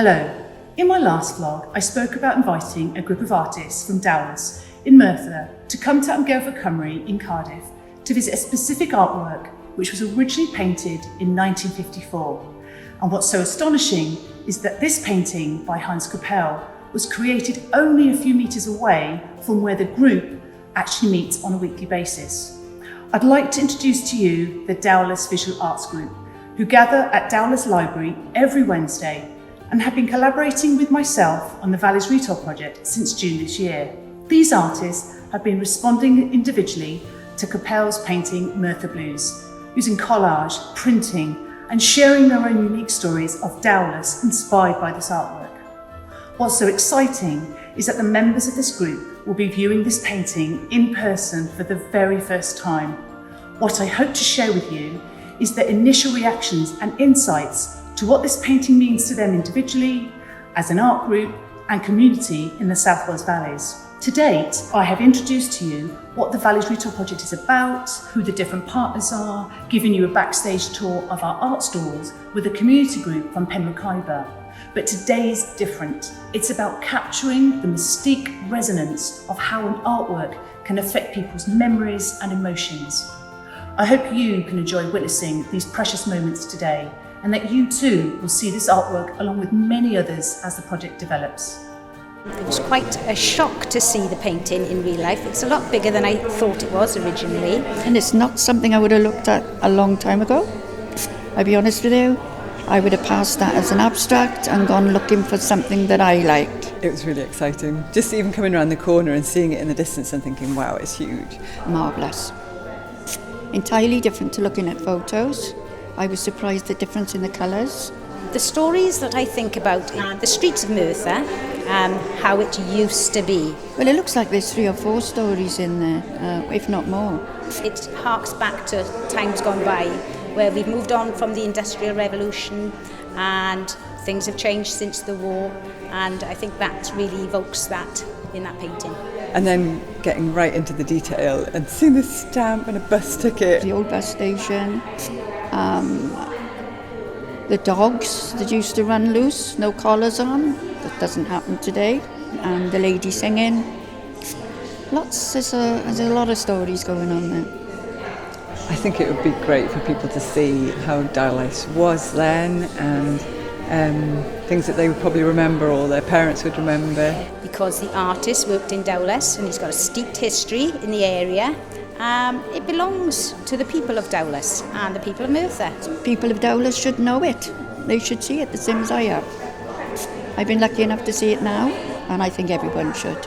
Hello. In my last vlog, I spoke about inviting a group of artists from Dowlais in Merthyr to come to Amgueddfa Cymru in Cardiff to visit a specific artwork which was originally painted in 1954. And what's so astonishing is that this painting by Heinz Koppel was created only a few metres away from where the group actually meets on a weekly basis. I'd like to introduce to you the Dowlais Visual Art Group, who gather at Dowlais Library every Wednesday and have been collaborating with myself on the Valleys Retail project since June this year. These artists have been responding individually to Koppel's painting Merthyr Blues, using collage, printing, and sharing their own unique stories of Dowlais inspired by this artwork. What's so exciting is that the members of this group will be viewing this painting in person for the very first time. What I hope to share with you is their initial reactions and insights to what this painting means to them individually, as an art group and community in the South Wales Valleys. To date, I have introduced to you what the Valleys Retail project is about, who the different partners are, giving you a backstage tour of our art stalls with a community group from Penrhyn. But today is different. It's about capturing the mystique resonance of how an artwork can affect people's memories and emotions. I hope you can enjoy witnessing these precious moments today, and that you too will see this artwork along with many others as the project develops. It was quite a shock to see the painting in real life. It's a lot bigger than I thought it was originally. And it's not something I would have looked at a long time ago. I'll be honest with you, I would have passed that as an abstract and gone looking for something that I liked. It was really exciting. Just even coming around the corner and seeing it in the distance and thinking, wow, it's huge. Marvellous. Entirely different to looking at photos. I was surprised the difference in the colours. The stories that I think about the streets of Merthyr, how it used to be. Well, it looks like there's 3 or 4 stories in there, if not more. It harks back to times gone by, where we've moved on from the Industrial Revolution and things have changed since the war, and I think that really evokes that in that painting. And then getting right into the detail and seeing the stamp and a bus ticket. The old bus station, the dogs that used to run loose, no collars on, that doesn't happen today, and the lady singing. There's a lot of stories going on there. I think it would be great for people to see how Dowlais was then, and things that they would probably remember or their parents would remember. Because the artist worked in Dowlais and he's got a steeped history in the area, it belongs to the people of Dowlais and the people of Merthyr. People of Dowlais should know it. They should see it the same as I have. I've been lucky enough to see it now, and I think everyone should.